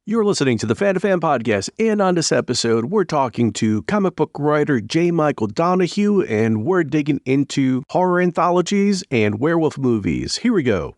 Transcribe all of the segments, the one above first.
You're listening to the Fan2Fan Podcast, and on this episode, we're talking to comic book writer J. Michael Donohue, and we're digging into horror anthologies and werewolf movies. Here we go.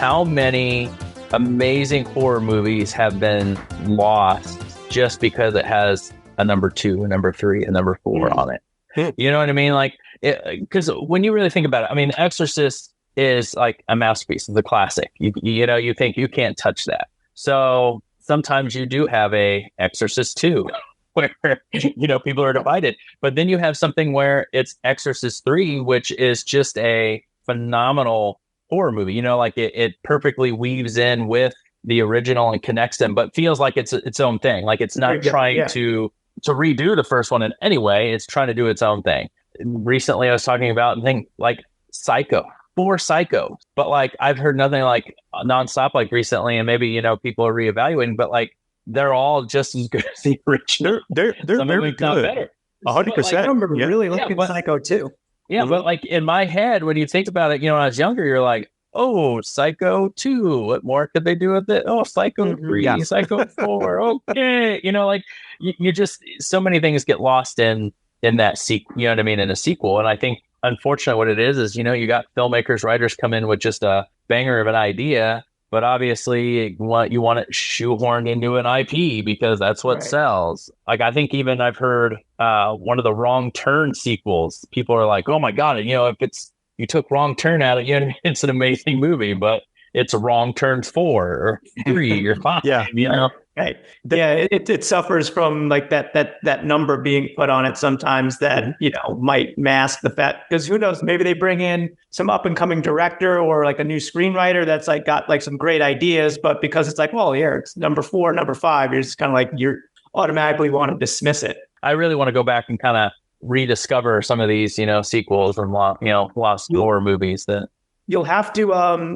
How many amazing horror movies have been lost just because it has a number 2, a number 3, a number 4 on it? You know what I mean? Like, because when you really think about it, I mean, Exorcist is like a masterpiece, the classic. You think you can't touch that. So sometimes you do have a Exorcist 2 where, people are divided. But then you have something where it's Exorcist 3, which is just a phenomenal horror movie. It perfectly weaves in with the original and connects them, but feels like it's its own thing. Like it's not trying to redo the first one in any way. It's trying to do its own thing. Recently, I was talking about like Psycho, 4 Psycho, but like I've heard nothing like nonstop like recently, and maybe people are reevaluating, but like they're all just as good as the original. They're very good. 100%. I remember really liking Psycho too. Yeah, but like in my head, when you think about it, when I was younger, you're like, oh, Psycho 2. What more could they do with it? Oh, Psycho 3, Psycho 4. Okay. You just, so many things get lost in that sequel, you know what I mean? In a sequel. And I think, unfortunately, what it is, you got filmmakers, writers come in with just a banger of an idea, but obviously you want it shoehorned into an IP because that's what sells. Like, I think even I've heard one of the Wrong Turn sequels, people are like, oh my God, if you took Wrong Turn out of it, it's an amazing movie, but it's a Wrong Turn 4 or 3 or 5. Right. Yeah, it suffers from like that number being put on it sometimes that might mask the fact, because who knows, maybe they bring in some up and coming director or like a new screenwriter that's like got like some great ideas, but because it's like, well, here it's number 4, number 5, you're just kind of like you're automatically want to dismiss it. I really want to go back and kind of rediscover some of these sequels from lost horror movies that you'll have to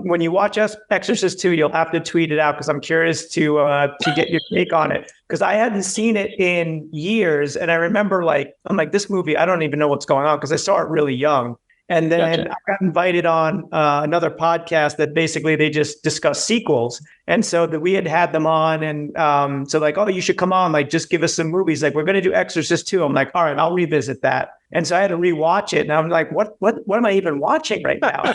when you watch Exorcist 2, you'll have to tweet it out, because I'm curious to get your take on it, because I hadn't seen it in years, and I remember I'm like, this movie, I don't even know what's going on, because I saw it really young. And then I got invited on another podcast that basically they just discuss sequels. And so we had them on, and so like, oh, you should come on, like, just give us some movies. Like, we're going to do Exorcist 2. I'm like, all right, I'll revisit that. And so I had to rewatch it. And I'm like, what am I even watching right now?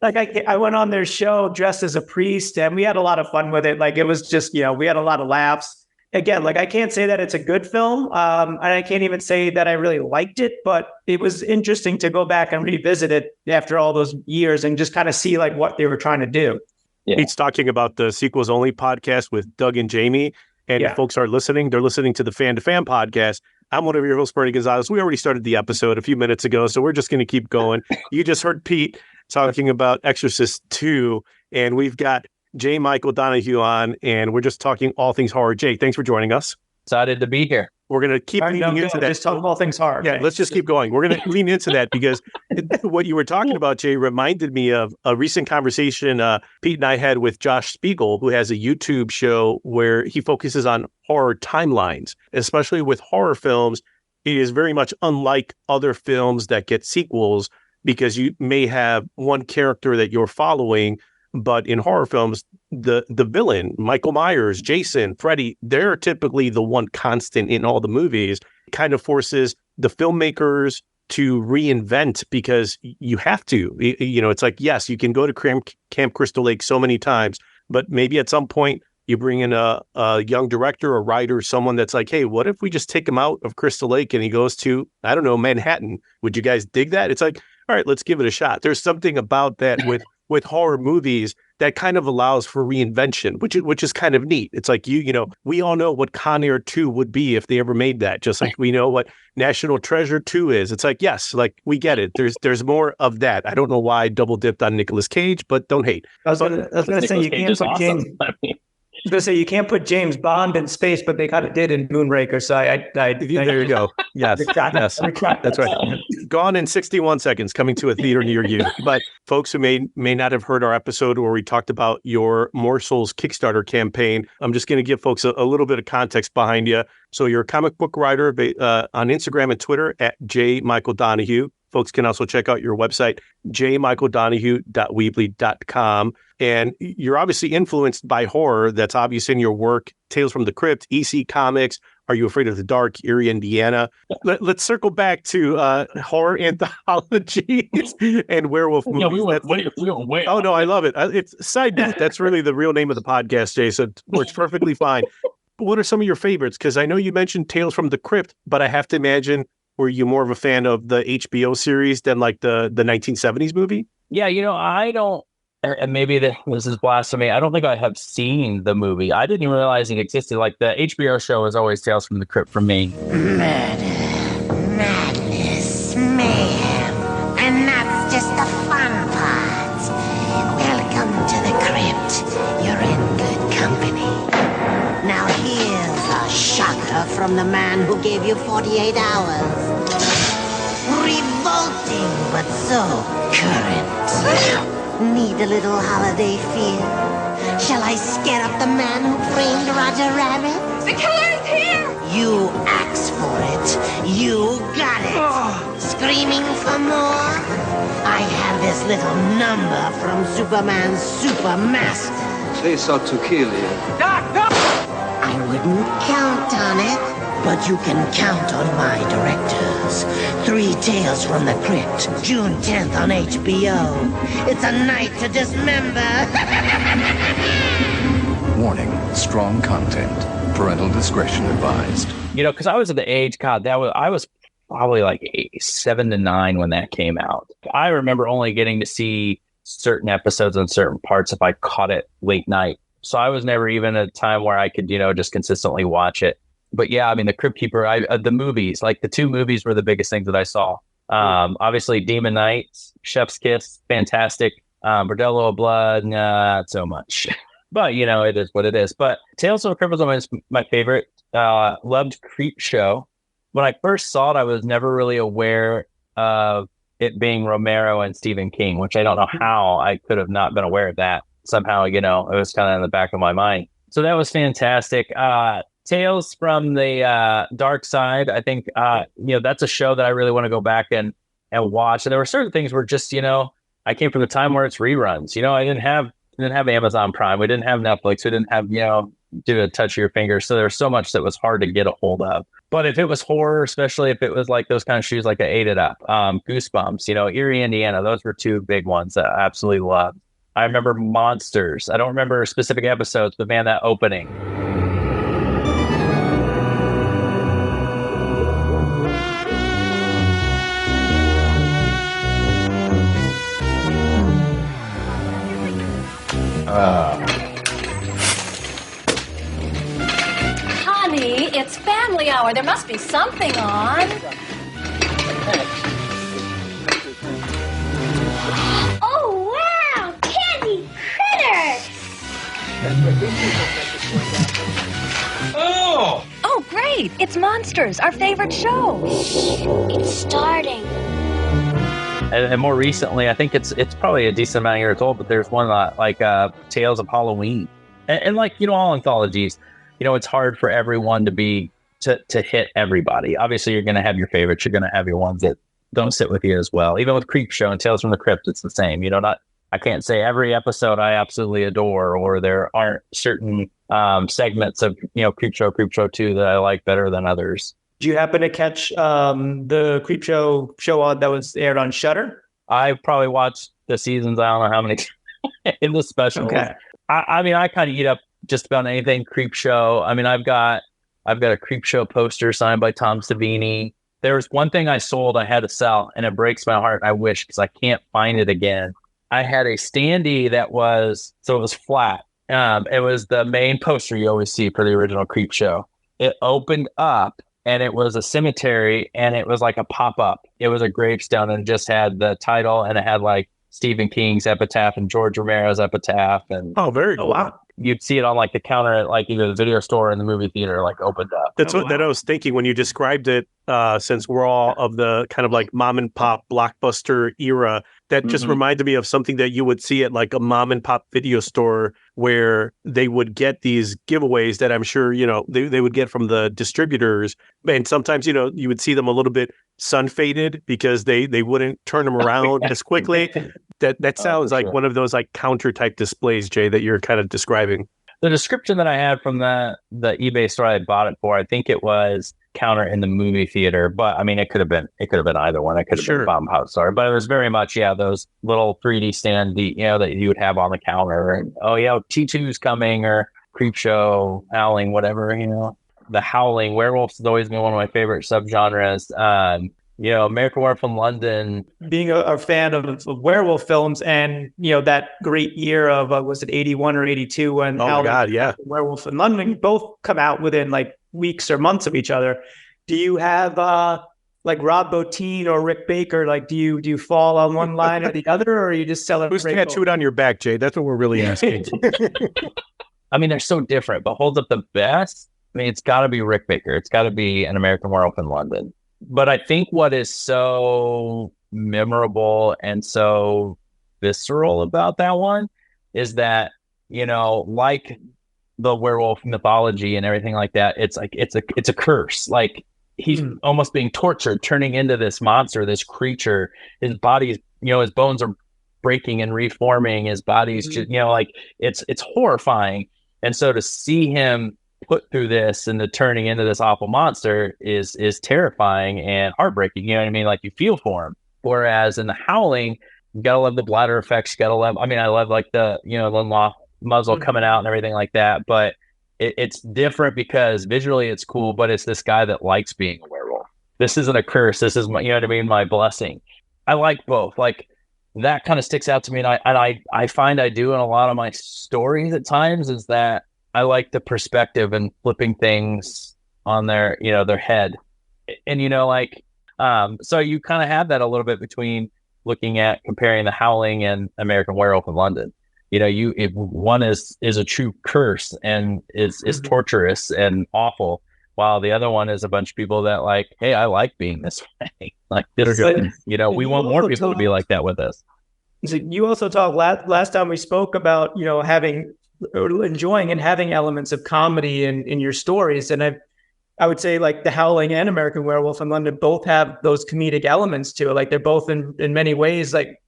Like, I went on their show dressed as a priest, and we had a lot of fun with it. Like, it was just, we had a lot of laughs. Again, like, I can't say that it's a good film, and I can't even say that I really liked it, but it was interesting to go back and revisit it after all those years and just kind of see like what they were trying to do. Yeah. He's talking about the Sequels Only podcast with Doug and Jamie, and if folks are listening, they're listening to the Fan2Fan Podcast. I'm one of your hosts, Bernie Gonzalez. We already started the episode a few minutes ago, so we're just going to keep going. You just heard Pete talking about Exorcist 2, and we've got J. Michael Donohue on, and we're just talking all things horror. Jay, thanks for joining us. Excited to be here. We're going to keep leaning into that. Just talk all things horror. Yeah, let's just keep going. We're going to lean into that, because what you were talking about, Jay, reminded me of a recent conversation Pete and I had with Josh Spiegel, who has a YouTube show where he focuses on horror timelines, especially with horror films. It is very much unlike other films that get sequels, because you may have one character that you're following, but in horror films, the villain, Michael Myers, Jason, Freddy, they're typically the one constant in all the movies. It kind of forces the filmmakers to reinvent, because you have to. It's like, yes, you can go to Camp Crystal Lake so many times, but maybe at some point you bring in a young director, a writer, someone that's like, hey, what if we just take him out of Crystal Lake and he goes to, I don't know, Manhattan? Would you guys dig that? It's like, all right, let's give it a shot. There's something about that with horror movies that kind of allows for reinvention, which is kind of neat. It's like, we all know what Con Air 2 would be if they ever made that, just like we know what National Treasure 2 is. It's like, yes, like, we get it. There's more of that. I don't know why I double dipped on Nicolas Cage, but don't hate. I was gonna say, you can't put James. was gonna say you can't put James Bond in space, but they kind of did in Moonraker. So there you go. Yes, yes, that's right. Gone in 61 seconds, coming to a theater near you. But folks who may not have heard our episode where we talked about your Morsels Kickstarter campaign, I'm just going to give folks a little bit of context behind you. So you're a comic book writer on Instagram and Twitter at @JMichaelDonohue. Folks can also check out your website, jmichaeldonahue.weebly.com. And you're obviously influenced by horror. That's obvious in your work. Tales from the Crypt, EC Comics, Are You Afraid of the Dark, Erie, Indiana. Let's circle back to horror anthologies and werewolf movies. Yeah, we went way. Oh, no, I love it. It's side note. That's really the real name of the podcast, Jay, so it works perfectly fine. But what are some of your favorites? Because I know you mentioned Tales from the Crypt, but I have to imagine, were you more of a fan of the HBO series than like the 1970s movie? Yeah, I don't, and maybe this is blasphemy. I don't think I have seen the movie. I didn't even realize it existed. Like the HBO show is always Tales from the Crypt for me. Murder, madness, mayhem, and that's just the fun part. Welcome to the Crypt. You're in good company. Now here's a shocker from the man who gave you 48 hours. Revolting, but so current. Need a little holiday feel? Shall I scare up the man who framed Roger Rabbit? The killer is here! You asked for it. You got it. Screaming for more? I have this little number from Superman's Supermaster. They sought to kill you. Doc, no! I wouldn't count on it, but you can count on my directors. 3 Tales from the Crypt, June 10th on HBO. It's a night to dismember. Warning, strong content. Parental discretion advised. Because I was at the age, God, I was probably like 7 to 9 when that came out. I remember only getting to see certain episodes on certain parts if I caught it late night. So I was never even at a time where I could, just consistently watch it. But yeah, I mean, the Crypt Keeper, the movies, like the 2 movies were the biggest things that I saw. Obviously, Demon Knights, Chef's Kiss, fantastic. Bordello of Blood, not so much. But, it is what it is. But Tales from the Crypt was always my favorite. Loved Creepshow. When I first saw it, I was never really aware of it being Romero and Stephen King, which I don't know how I could have not been aware of that. Somehow, it was kind of in the back of my mind. So that was fantastic. Tales from the Darkside, I think, that's a show that I really want to go back and watch. And there were certain things where just, I came from the time where it's reruns. I didn't have Amazon Prime. We didn't have Netflix. We didn't have, do a touch of your finger. So there was so much that was hard to get a hold of. But if it was horror, especially if it was like those kind of shoes, like I ate it up. Goosebumps, Erie, Indiana, those were 2 big ones that I absolutely loved. I remember Monsters. I don't remember specific episodes, but man, that opening. Honey, it's family hour. There must be something on. Oh, wow! Candy critters! Oh, great. It's Monsters, our favorite show. It's starting. And more recently, I think it's probably a decent amount of years old, but there's one like Tales of Halloween. And like, all anthologies, it's hard for everyone to hit everybody. Obviously, you're going to have your favorites. You're going to have your ones that don't sit with you as well. Even with Creepshow and Tales from the Crypt, it's the same. I can't say every episode I absolutely adore, or there aren't certain segments of, Creepshow 2 that I like better than others. Do you happen to catch the Creepshow show that was aired on Shudder? I probably watched the seasons. I don't know how many in the special. Okay. I kind of eat up just about anything Creepshow. I mean, I've got a Creepshow poster signed by Tom Savini. There was one thing I sold, I had to sell, and it breaks my heart. I wish, because I can't find it again. I had a standee it was flat. It was the main poster you always see for the original Creepshow. It opened up, and it was a cemetery, and it was like a pop-up. It was a gravestone, and it just had the title, and it had like Stephen King's epitaph and George Romero's epitaph. And very cool. Wow. you'd see it on like the counter at like either the video store or in the movie theater, like opened up. That's what that I was thinking when you described it. Since we're all of the kind of like mom and pop blockbuster era, that just reminded me of something that you would see at like a mom and pop video store where they would get these giveaways that I'm sure, they would get from the distributors. And sometimes, you would see them a little bit sun faded because they wouldn't turn them around as quickly. That sounds like one of those like counter type displays, Jay, that you're kind of describing. The description that I had from the eBay store I bought it for, I think it was counter in the movie theater, but I mean, it could have been either one. It could have been Bomb House Store, but it was very much, those little 3D stand, that you would have on the counter. And, T2's coming, or Creepshow, Howling, whatever, The Howling, Werewolves has always been one of my favorite subgenres. American Werewolf in London. Being a fan of werewolf films, and that great year of was it 81 or 82 when Werewolf in London both come out within like weeks or months of each other. Do you have like Rob Bottin or Rick Baker? Like, do you fall on one line or the other, or are you just celebrate? Who's tattooed on your back, Jay? That's what we're really asking. I mean, they're so different, but holds up the best. I mean, it's got to be Rick Baker. It's got to be An American Werewolf in London. But I think what is so memorable and so visceral about that one is that, like the werewolf mythology and everything like that, it's like it's a curse. Like he's almost being tortured, turning into this monster, this creature. His body's, his bones are breaking and reforming. His body's just, like it's horrifying. And so to see him put through this and the turning into this awful monster is terrifying and heartbreaking. You know what I mean? Like you feel for him. Whereas in the Howling, you gotta love the bladder effects. You gotta love. I mean, I love like the the muzzle coming out and everything like that. But it's different because visually it's cool. But it's this guy that likes being a werewolf. This isn't a curse. This is my, what I mean, my blessing. I like both. Like that kind of sticks out to me, and I find I do in a lot of my stories at times is that I like the perspective and flipping things on their, their head. And, so you kind of have that a little bit between looking at comparing the Howling and American Werewolf in London. If one is a true curse and is torturous and awful, while the other one is a bunch of people that like, hey, I like being this way. Like this, we want more people to be like that with us. So you also talked last time we spoke about, enjoying and having elements of comedy in your stories. And I would say like The Howling and American Werewolf in London both have those comedic elements to it. Like they're both in many ways, like,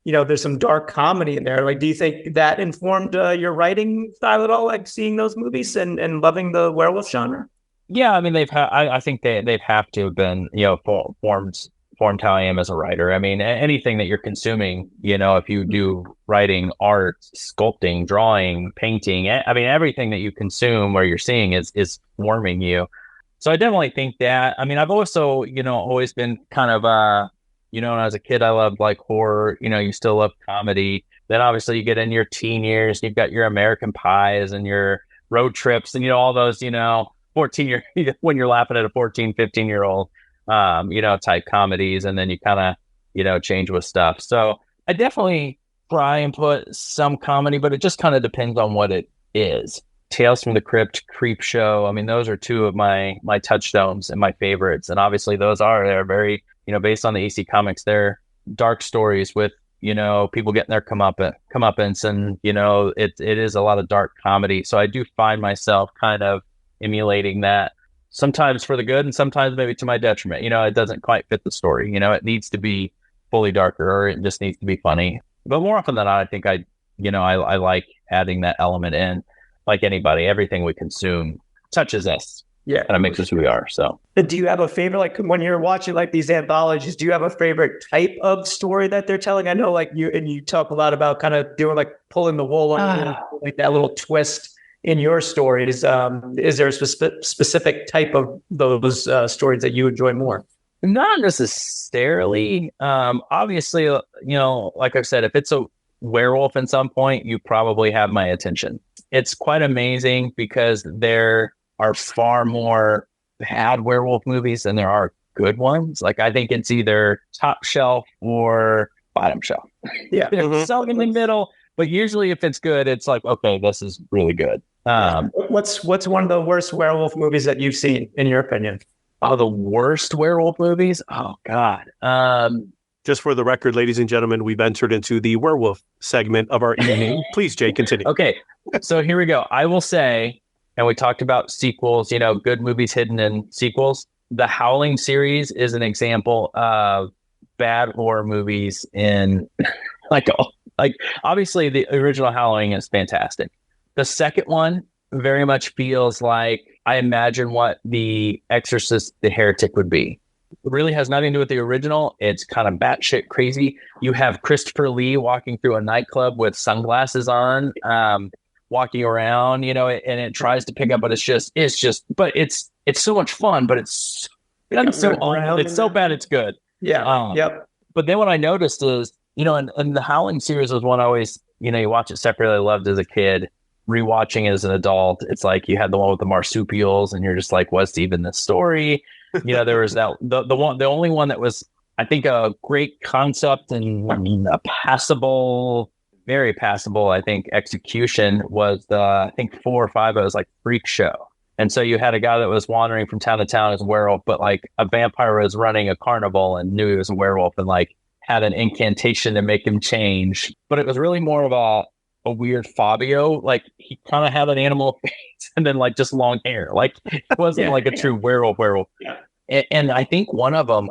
there's some dark comedy in there. Like, do you think that informed your writing style at all? Like seeing those movies and loving the werewolf genre? Yeah. I mean, I think they've have to have been, formed how I am as a writer. I mean, anything that you're consuming, if you do writing, art, sculpting, drawing, painting, I mean, everything that you consume or you're seeing is forming you. So I definitely think that. I mean, I've also, always been kind of, when I was a kid, I loved like horror, you still love comedy. Then obviously you get in your teen years, you've got your American Pies and your road trips and, all those, when you're laughing at a 14, 15-year-old. Type comedies, and then you kind of, change with stuff. So I definitely try and put some comedy, but it just kind of depends on what it is. Tales from the Crypt, Creepshow. I mean, those are two of my touchstones and my favorites. And obviously they're very, based on the EC comics, they're dark stories with, people getting their comeuppance and, it is a lot of dark comedy. So I do find myself kind of emulating that. Sometimes for the good and sometimes maybe to my detriment. It doesn't quite fit the story. It needs to be fully darker or it just needs to be funny. But more often than not, I think I like adding that element in. Like anybody, everything we consume touches us. Yeah. And it makes us who we are. So do you have a favorite, like when you're watching like these anthologies, do you have a favorite type of story that they're telling? I know like you talk a lot about kind of doing like pulling the wool on like that little twist in your stories. Is there a specific type of those stories that you enjoy more? Not necessarily. Obviously, like I said, if it's a werewolf at some point, you probably have my attention. It's quite amazing because there are far more bad werewolf movies than there are good ones. Like I think it's either top shelf or bottom shelf. Yeah. They're so in the middle. But usually if it's good, it's like, okay, this is really good. What's one of the worst werewolf movies that you've seen, in your opinion? Oh, the worst werewolf movies? Oh, God. Just for the record, ladies and gentlemen, we've entered into the werewolf segment of our evening. Please, Jay, continue. Okay, so here we go. I will say, and we talked about sequels, good movies hidden in sequels. The Howling series is an example of bad horror movies in like obviously the original Howling is fantastic. The second one very much feels like I imagine what The Exorcist, The Heretic would be. It really has nothing to do with the original. It's kind of batshit crazy. You have Christopher Lee walking through a nightclub with sunglasses on, walking around, and it tries to pick up, but it's so much fun, but it's so bad it's good. Yeah. Yep. But then what I noticed is, and the Howling series was one I always, you watch it separately. I loved as a kid. Rewatching as an adult, it's like you had the one with the marsupials, and you're just like, what's even the story? There was that the only one that was, I think, a great concept and a very passable, I think, execution was I think 4 or 5. It was like Creepshow. And so you had a guy that was wandering from town to town as a werewolf, but like a vampire was running a carnival and knew he was a werewolf and like had an incantation to make him change. But it was really more of a weird Fabio. Like he kind of had an animal face and then like just long hair. Like it wasn't like a true werewolf. Yeah. And I think one of them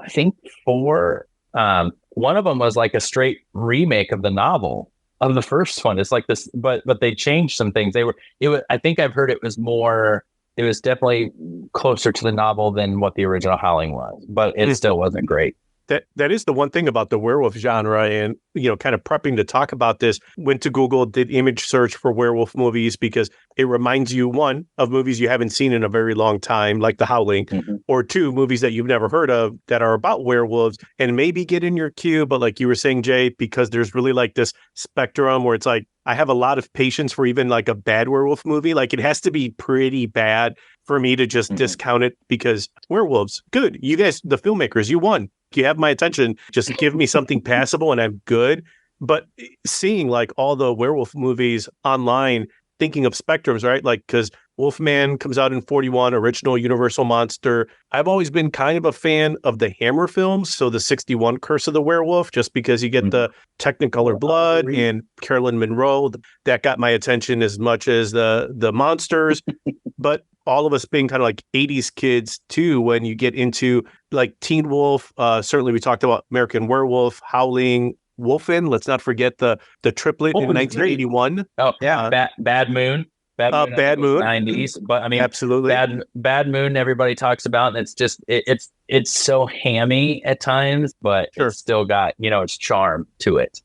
was like a straight remake of the novel of the first one. It's like this, but they changed some things. I think I've heard it was definitely closer to the novel than what the original Howling was, but it still wasn't great. That is the one thing about the werewolf genre, and kind of prepping to talk about this, went to Google, did image search for werewolf movies because it reminds you, one, of movies you haven't seen in a very long time, like The Howling, or two, movies that you've never heard of that are about werewolves and maybe get in your queue. But like you were saying, Jay, because there's really like this spectrum where it's like, I have a lot of patience for even like a bad werewolf movie. Like it has to be pretty bad for me to just discount it because werewolves, good. You guys, the filmmakers, you won. You have my attention. Just give me something passable and I'm good. But seeing like all the werewolf movies online, thinking of spectrums, right? Like, because Wolfman comes out in 41, original Universal monster. I've always been kind of a fan of the Hammer films. So the 61 Curse of the Werewolf, just because you get the Technicolor blood and Carolyn Monroe, that got my attention as much as the monsters. But all of us being kind of like 80s kids too, when you get into like Teen Wolf, certainly we talked about American Werewolf, Howling, Wolfen. Let's not forget the triplet in 1981. Oh yeah, Bad Moon. Bad Moon, 90s, but I mean, absolutely. Bad Moon. Everybody talks about, and it's just it's so hammy at times, but it's still got its charm to it.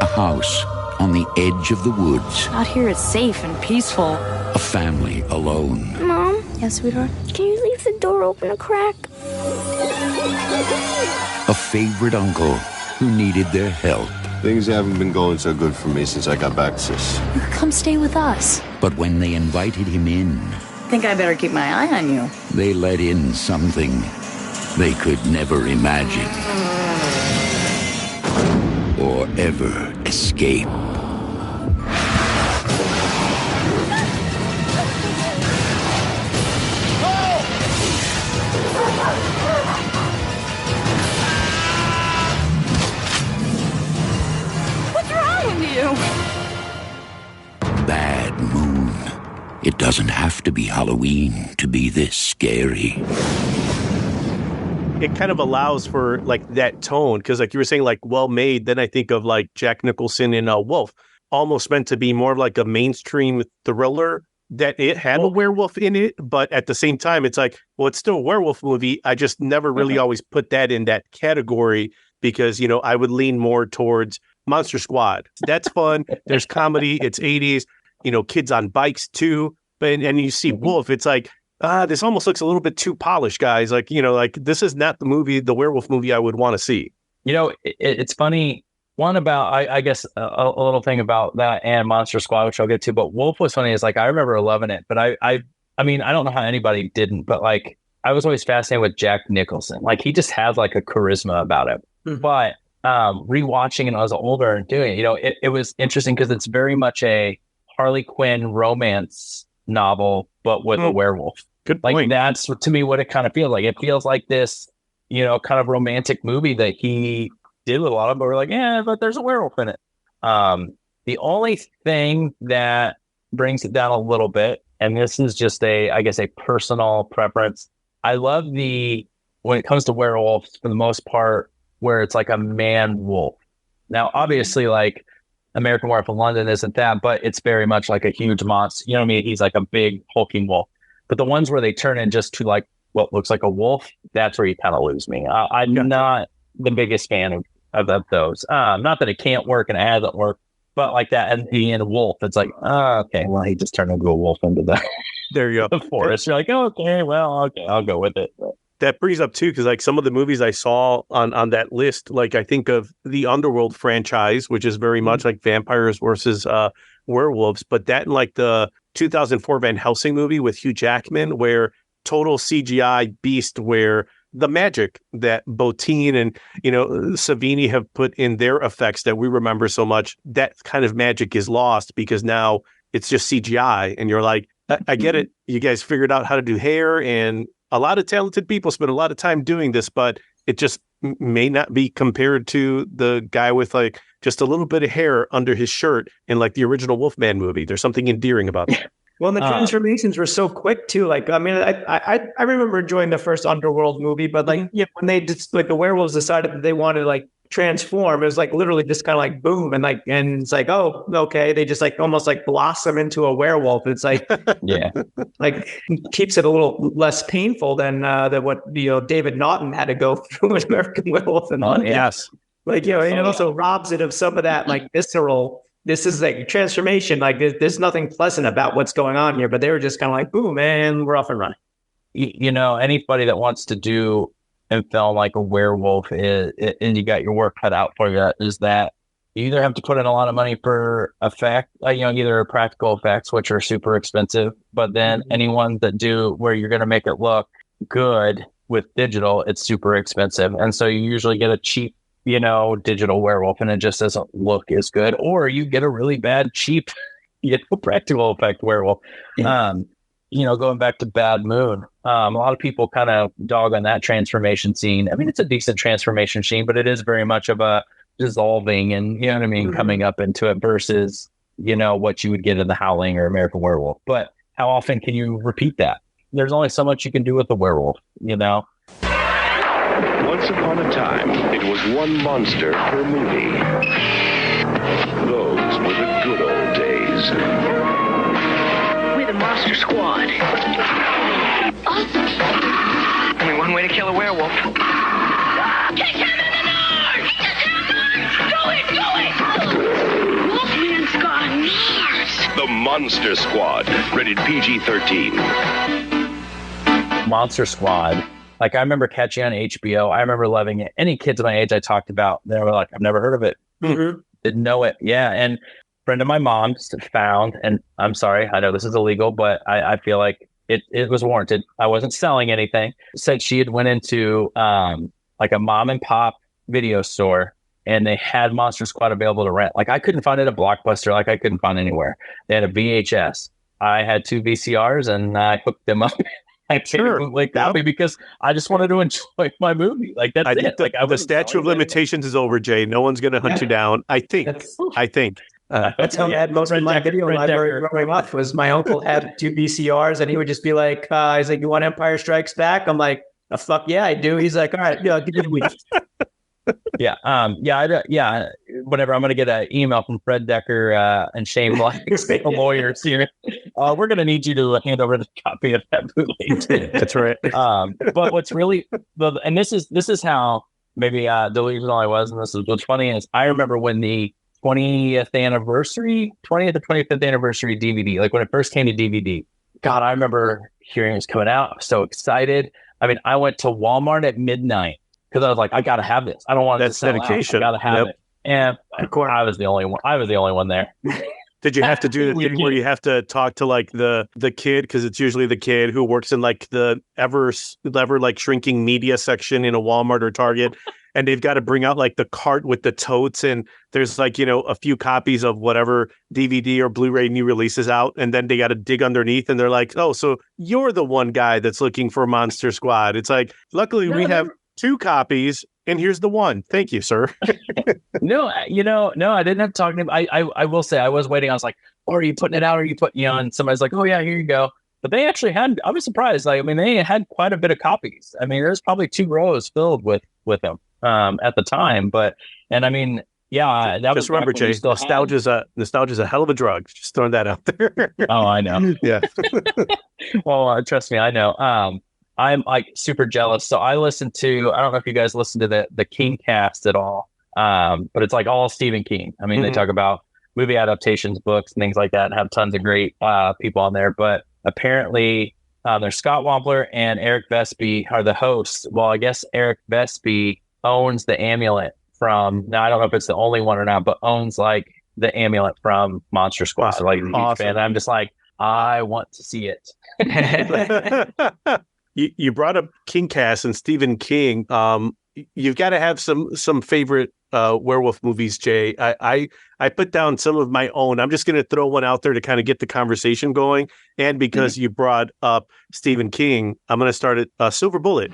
A house on the edge of the woods. Out here, it's safe and peaceful. A family alone. Mom? Yes, sweetheart? Can you leave the door open a crack? A favorite uncle who needed their help. Things haven't been going so good for me since I got back, sis. You could come stay with us. But when they invited him in... Think I better keep my eye on you. They let in something they could never imagine. Or ever escape. Bad Moon. It doesn't have to be Halloween to be this scary. It kind of allows for like that tone because like you were saying, like well made. Then I think of like Jack Nicholson in Wolf, almost meant to be more of like a mainstream thriller that it had a werewolf in it. But at the same time, it's like, well, it's still a werewolf movie. I just never really always put that in that category because, I would lean more towards Monster Squad. That's fun. There's comedy. It's 80s, kids on bikes too. And you see Wolf, it's like, this almost looks a little bit too polished, guys. Like, like this is not the werewolf movie I would want to see. It's funny. One about, I guess, a little thing about that and Monster Squad, which I'll get to, but Wolf was funny. Is like, I remember loving it, but I mean, I don't know how anybody didn't, but like, I was always fascinated with Jack Nicholson. Like, he just had like a charisma about him. But rewatching it when I was older and doing it, it was interesting because it's very much a Harley Quinn romance novel, but with a werewolf. Good point. Like that's to me what it kind of feels like. It feels like this, kind of romantic movie that he did with a lot of, but we're like, yeah, but there's a werewolf in it. The only thing that brings it down a little bit, and this is just I guess a personal preference. I love when it comes to werewolves, for the most part, where it's like a man wolf. Now, obviously, like American Werewolf in London isn't that, but it's very much like a huge monster. You know what I mean? He's like a big hulking wolf. But the ones where they turn in just to like what looks like a wolf, that's where you kind of lose me. I'm not the biggest fan of those. Not that it can't work and it hasn't worked, but like that, and being a wolf, it's like, okay, well, he just turned into a wolf into there you go. the forest. You're like, okay, well, okay, I'll go with it. But that brings up too, because like some of the movies I saw on that list, like I think of the Underworld franchise, which is very much like vampires versus werewolves, but that and like the 2004 Van Helsing movie with Hugh Jackman, where total CGI beast, where the magic that Bottin and Savini have put in their effects that we remember so much, that kind of magic is lost because now it's just CGI, and you're like, I get it, you guys figured out how to do hair, and a lot of talented people spend a lot of time doing this, but it just may not be compared to the guy with like just a little bit of hair under his shirt in like the original Wolfman movie. There's something endearing about that. Well, and the transformations were so quick too. Like, I mean, I remember enjoying the first Underworld movie, but like, when they just like the werewolves decided that they wanted to like transform, it was like literally just kind of like boom, and it's like, oh, okay, they just like almost like blossom into a werewolf. It's like, yeah, like keeps it a little less painful than what David Naughton had to go through in American Werewolf in London. Yes, like it also robs it of some of that like visceral. This is like transformation. Like there's nothing pleasant about what's going on here, but they were just kind of like, boom, man, we're off and running. Anybody that wants to do and film like a werewolf and you got your work cut out for you, is that you either have to put in a lot of money for effect, either practical effects, which are super expensive, but then anyone that do where you're going to make it look good with digital, it's super expensive. And so you usually get a cheap, digital werewolf and it just doesn't look as good, or you get a really bad, cheap, practical effect werewolf. Yeah. Going back to Bad Moon, a lot of people kind of dog on that transformation scene. I mean, it's a decent transformation scene, but it is very much of a dissolving and, coming up into it versus, what you would get in the Howling or American Werewolf. But how often can you repeat that? There's only so much you can do with a werewolf, Once upon a time, it was one monster per movie. Those were the good old days. We're the Monster Squad. Only one way to kill a werewolf. Kick him in the nose! Do it! Wolfman's got nards! The Monster Squad, rated PG-13. Monster Squad. Like, I remember catching on HBO. I remember loving it. Any kids my age I talked about, they were like, I've never heard of it. Mm-hmm. Didn't know it. Yeah. And a friend of my mom's found, and I'm sorry, I know this is illegal, but I feel like it was warranted. I wasn't selling anything. Said she had went into like a mom and pop video store, and they had Monster Squad available to rent. Like, I couldn't find it at Blockbuster. Like, I couldn't find it anywhere. They had a VHS. I had 2 VCRs, and I hooked them up. I paid a bootleg copy because I just wanted to enjoy my movie. Like, that's it. Like, the statute of limitations is over, Jay. No one's going to hunt you down. I think. That's how I had most of my video library growing up. Was my uncle had 2 VCRs, and he would just be like, he's like, you want Empire Strikes Back? I'm like, oh, fuck yeah, I do. He's like, all right, yeah, I'll give you a week. Whenever I'm going to get an email from Fred Decker and Shane Black, the lawyers here, we're going to need you to hand over the copy of that bootleg. That's right. But what's really, and this is how maybe delusional I was, and this is what's funny is I remember when the 20th or 25th anniversary DVD, like when it first came to DVD. God, I remember hearing it was coming out. I was so excited. I mean, I went to Walmart at midnight because I was like, I got to have this. I don't want that's dedication. I got to have it. And of course, I was the only one. I was the only one there. Did you have to do the thing where you have to talk to like the kid, because it's usually the kid who works in like the ever like shrinking media section in a Walmart or Target, and they've got to bring out like the cart with the totes, and there's like, you know, a few copies of whatever DVD or Blu-ray new releases out, and then they got to dig underneath, and they're like, oh, so you're the one guy that's looking for Monster Squad. It's like, luckily we have 2 copies, and here's the one. Thank you, sir. No, I didn't have to talk to him. I will say I was waiting. I was like, oh, are you putting it out? Or are you putting it on? Somebody's like, oh yeah, here you go. But they actually had, I was surprised. Like, I mean, they had quite a bit of copies. I mean, there's probably 2 rows filled with them at the time. But, and I mean, yeah, that was. Just remember, Jay, nostalgia's a hell of a drug. Just throwing that out there. Oh, I know. Yeah. Well, trust me, I know. I'm like super jealous. So I listened to, I don't know if you guys listen to the King cast at all. But it's like all Stephen King. I mean, they talk about movie adaptations, books, and things like that, and have tons of great people on there. But apparently, there's Scott Wampler and Eric Vespe are the hosts. Well, I guess Eric Vespe owns the amulet from, now I don't know if it's the only one or not, but owns like the amulet from Monster Squad. So, like, huge fan. I'm just like, I want to see it. You brought up King cast and Stephen King. You've got to have some favorite werewolf movies, Jay. I put down some of my own. I'm just going to throw one out there to kind of get the conversation going. And because you brought up Stephen King, I'm going to start at Silver Bullet.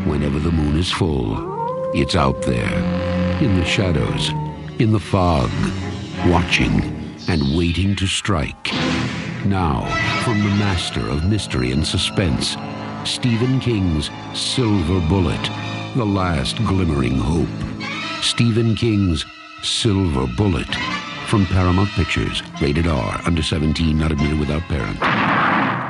Whenever the moon is full, it's out there, in the shadows, in the fog, watching and waiting to strike. Now, from the master of mystery and suspense, Stephen King's Silver Bullet, the last glimmering hope. Stephen King's Silver Bullet. From Paramount Pictures. Rated R. Under 17. Not admitted without parent.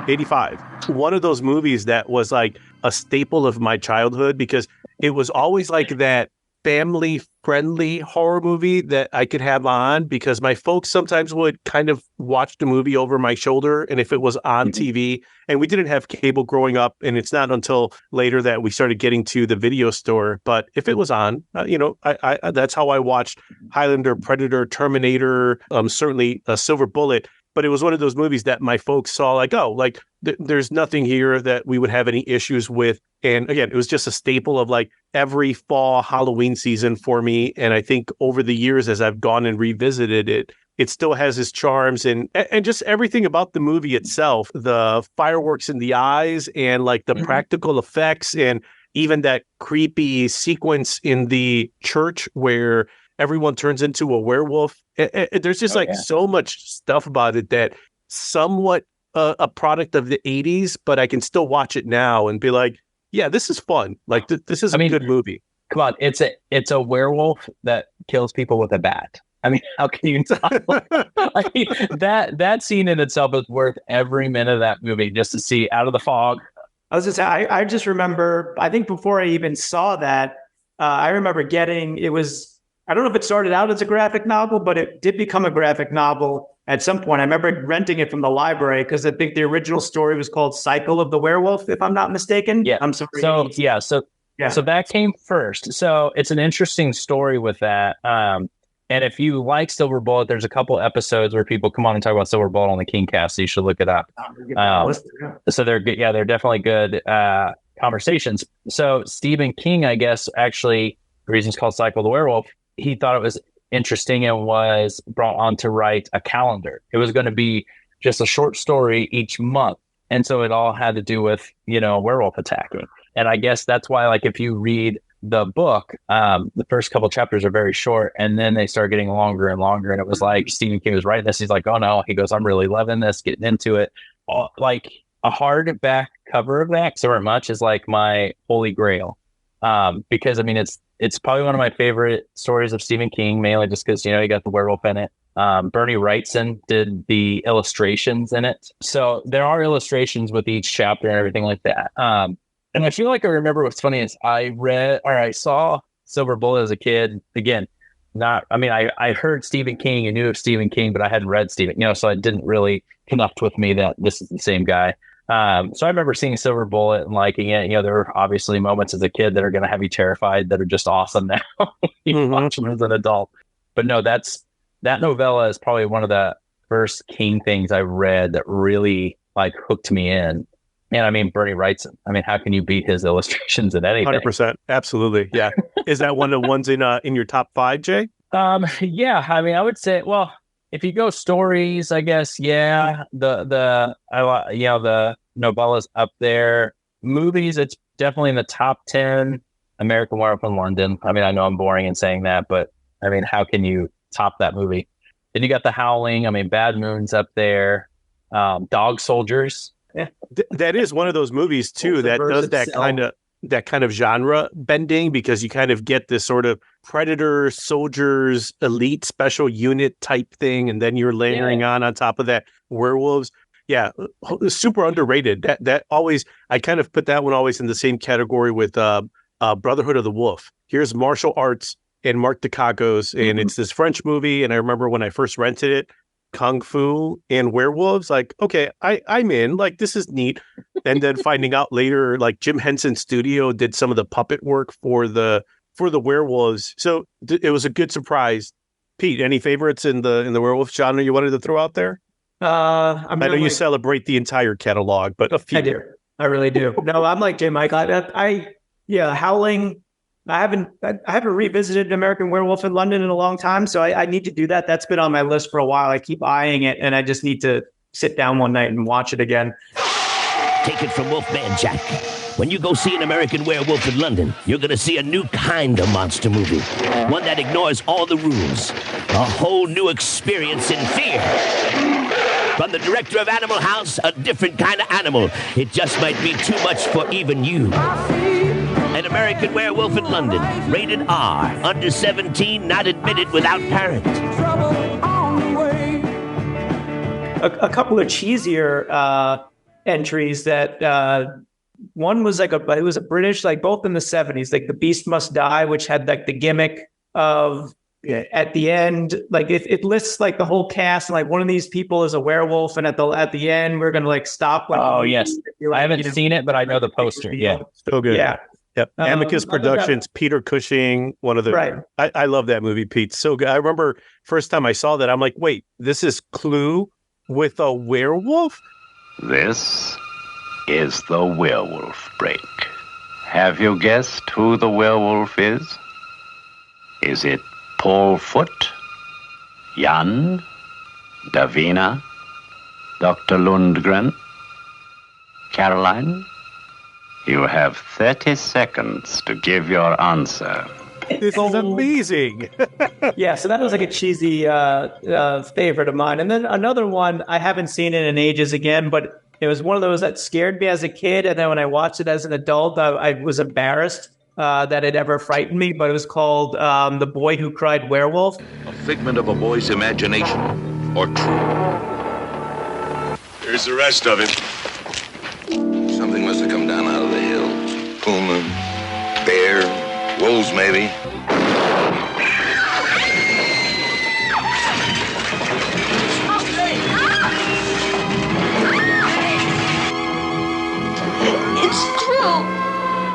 85. One of those movies that was like a staple of my childhood because it was always like that family-friendly horror movie that I could have on because my folks sometimes would kind of watch the movie over my shoulder, and if it was on TV, and we didn't have cable growing up, and it's not until later that we started getting to the video store, but if it was on, I that's how I watched Highlander, Predator, Terminator, certainly Silver Bullet. But it was one of those movies that my folks saw like, oh, like there's nothing here that we would have any issues with. And again, it was just a staple of like every fall Halloween season for me. And I think over the years, as I've gone and revisited it, it still has its charms and just everything about the movie itself, the fireworks in the eyes and like the practical effects and even that creepy sequence in the church where everyone turns into a werewolf. There's just so much stuff about it that somewhat a product of the 80s, but I can still watch it now and be like, yeah, this is fun. Like this is a good movie. Come on, it's a werewolf that kills people with a bat. I mean, how can you not? I mean, that scene in itself is worth every minute of that movie just to see out of the fog. I was just say, I just remember, I think before I even saw that, I remember it was, I don't know if it started out as a graphic novel, but it did become a graphic novel at some point. I remember renting it from the library because I think the original story was called Cycle of the Werewolf, if I'm not mistaken. Yeah. I'm sorry. So that came first. So it's an interesting story with that. And if you like Silver Bullet, there's a couple episodes where people come on and talk about Silver Bullet on the Kingcast, so you should look it up. So they're good. Yeah, they're definitely good conversations. So Stephen King, I guess, actually, the reason it's called Cycle of the Werewolf, he thought it was interesting and was brought on to write a calendar. It was going to be just a short story each month. And so it all had to do with, werewolf attacking. And I guess that's why, like, if you read the book, the first couple chapters are very short, and then they start getting longer and longer. And it was like Stephen King was writing this. He's like, oh no, he goes, I'm really loving this, getting into it. Like a hardback cover of that, so much is like my holy grail. Because I mean, it's probably one of my favorite stories of Stephen King, mainly just because, you got the werewolf in it. Bernie Wrightson did the illustrations in it. So there are illustrations with each chapter and everything like that. And I feel like I remember what's funny is I saw Silver Bullet as a kid. Again, I heard Stephen King and knew of Stephen King, but I hadn't read Stephen, so it didn't really connect with me that this is the same guy. So I remember seeing Silver Bullet and liking it. There were obviously moments as a kid that are going to have you terrified that are just awesome now. You watch them as an adult. But no, that novella is probably one of the first King things I read that really like hooked me in. And I mean, Bernie writes them. I mean, how can you beat his illustrations in anything? 100%. Absolutely. Yeah. Is that one of the ones in your top 5, Jay? Yeah. I mean, I would say, well, if you go stories, I guess, yeah, the novellas up there. Movies, it's definitely in the top 10. American Werewolf in London. I mean, I know I'm boring in saying that, but I mean, how can you top that movie? Then you got The Howling. I mean, Bad Moon's up there. Dog Soldiers. Yeah. That is one of those movies too that does that kind of genre bending, because you kind of get this sort of predator, soldiers, elite special unit type thing, and then you're layering on top of that werewolves. Yeah, super underrated. That always, I kind of put that one always in the same category with Brotherhood of the Wolf. Here's martial arts and Mark Dacascos, and it's this French movie. And I remember when I first rented it, Kung Fu and werewolves, like, okay, I'm in, like, this is neat. And then finding out later, like, Jim Henson's studio did some of the puppet work for the werewolves. So it was a good surprise. Pete, any favorites in the werewolf genre you wanted to throw out there? I know you celebrate the entire catalog, but a few. I do. I really do. No, I'm like Jay Mike. Howling. I haven't revisited American Werewolf in London in a long time, so I need to do that. That's been on my list for a while. I keep eyeing it, and I just need to sit down one night and watch it again. Take it from Wolfman Jack. When you go see an American Werewolf in London, you're going to see a new kind of monster movie. One that ignores all the rules. A whole new experience in fear. From the director of Animal House, a different kind of animal. It just might be too much for even you. An American Werewolf in London, rated R, under 17, not admitted without parent. A couple of cheesier entries that one was it was a British, like both in the 70s, like The Beast Must Die, which had like the gimmick of at the end, like it lists like the whole cast, and like one of these people is a werewolf, and at the end we're gonna like stop. Like, oh yes, I haven't seen it, but I know the poster. Yeah, so good. Yeah. Yep. Amicus Productions, Peter Cushing, one of the right. I love that movie, Pete. So good. I remember first time I saw that, I'm like, wait, this is Clue with a werewolf? This is the Werewolf Break. Have you guessed who the werewolf is? Is it Paul Foot, Jan, Davina, Dr. Lundgren, Caroline? You have 30 seconds to give your answer. This is amazing. Yeah, so that was like a cheesy favorite of mine. And then another one, I haven't seen it in ages again, but it was one of those that scared me as a kid. And then when I watched it as an adult, I was embarrassed that it ever frightened me. But it was called The Boy Who Cried Werewolf. A figment of a boy's imagination, or true? Here's the rest of him. Something must have come down out of the hills. Puma, bear, wolves maybe. It's true.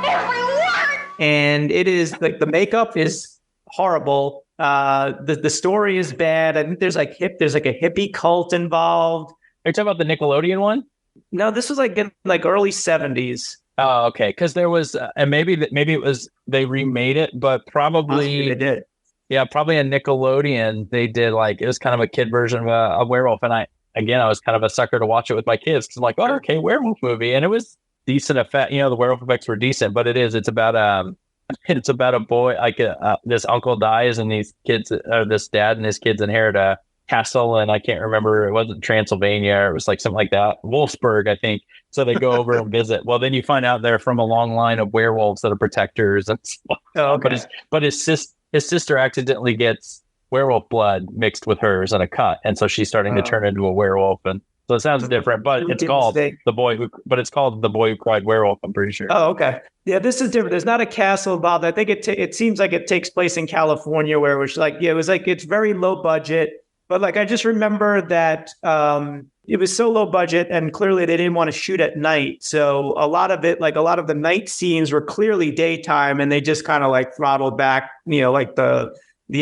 Every word. And it is like the makeup is horrible. The story is bad. I think there's like a hippie cult involved. Are you talking about the Nickelodeon one? No, this was like in like early 70s. Oh, okay. Because there was, and maybe it was they remade it, but probably they did. Yeah, probably a Nickelodeon. They did like it was kind of a kid version of a werewolf, and I was kind of a sucker to watch it with my kids because I'm like, oh, okay, werewolf movie, and it was decent effect. You know, the werewolf effects were decent, but it's about a boy like this uncle dies, and these kids, this dad and his kids inherit a castle, and I can't remember, it wasn't Transylvania, it was like something like that, Wolfsburg, I think. So they go over and visit. Well, then you find out they're from a long line of werewolves that are protectors and stuff. Oh, okay. But his sister accidentally gets werewolf blood mixed with hers in a cut, and so she's starting to turn into a werewolf. And so it sounds different, but it's called The Boy Who Cried Werewolf, I'm pretty sure. Oh, okay. Yeah, this is different. There's not a castle involved. I think it seems like it takes place in California, where it was like, it was like, it's very low budget. But like, I just remember that it was so low budget, and clearly they didn't want to shoot at night. So a lot of the night scenes were clearly daytime, and they just kind of like throttled back, like the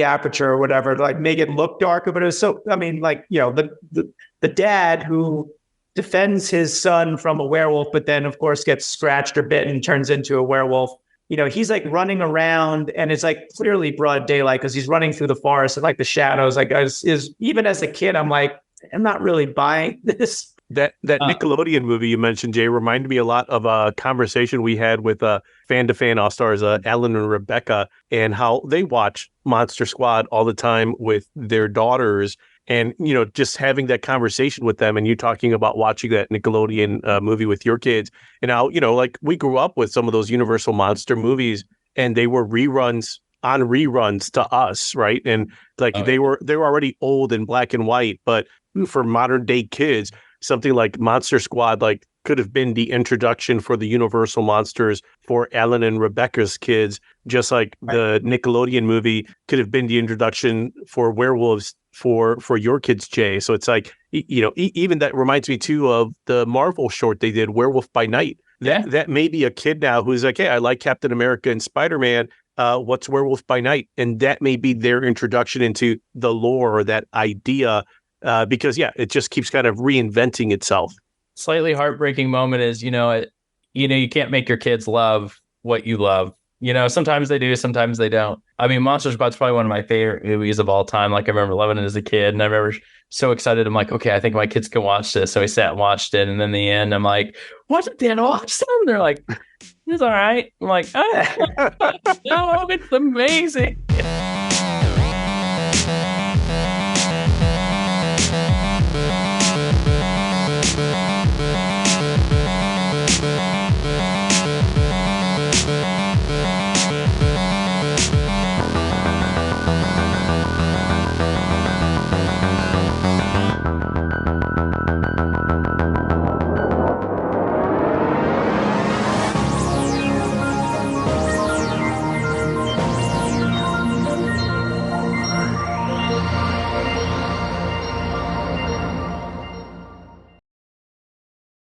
aperture or whatever to like make it look darker. But it was so, I mean, like, the dad who defends his son from a werewolf, but then of course gets scratched or bitten and turns into a werewolf. You know, he's like running around and it's like clearly broad daylight because he's running through the forest and like the shadows. Like even as a kid, I'm like, I'm not really buying this. That Nickelodeon movie you mentioned, Jay, reminded me a lot of a conversation we had with Fan2Fan All-Stars, Alan and Rebecca, and how they watch Monster Squad all the time with their daughters. And, you know, just having that conversation with them and you talking about watching that Nickelodeon movie with your kids and how, you know, like we grew up with some of those Universal monster movies and they were reruns to us, right? And like they were already old and black and white, but for modern day kids, something like Monster Squad like could have been the introduction for the Universal monsters for Alan and Rebecca's kids, just like the Nickelodeon movie could have been the introduction for werewolves for your kids, Jay. So it's like, you know, even that reminds me too of the Marvel short they did, Werewolf by Night. That may be a kid now who's like, hey, I like Captain America and Spider-Man. What's Werewolf by Night? And that may be their introduction into the lore or that idea. Because it just keeps kind of reinventing itself. Slightly heartbreaking moment is, you can't make your kids love what you love. You know, sometimes they do, sometimes they don't. I mean, Monster Squad's probably one of my favorite movies of all time. Like I remember loving it as a kid, and I remember so excited. I'm like, okay, I think my kids can watch this. So I sat and watched it, and then in the end, I'm like, what's it? Dan awesome? They're like, it's all right. I'm like, oh, no, it's amazing.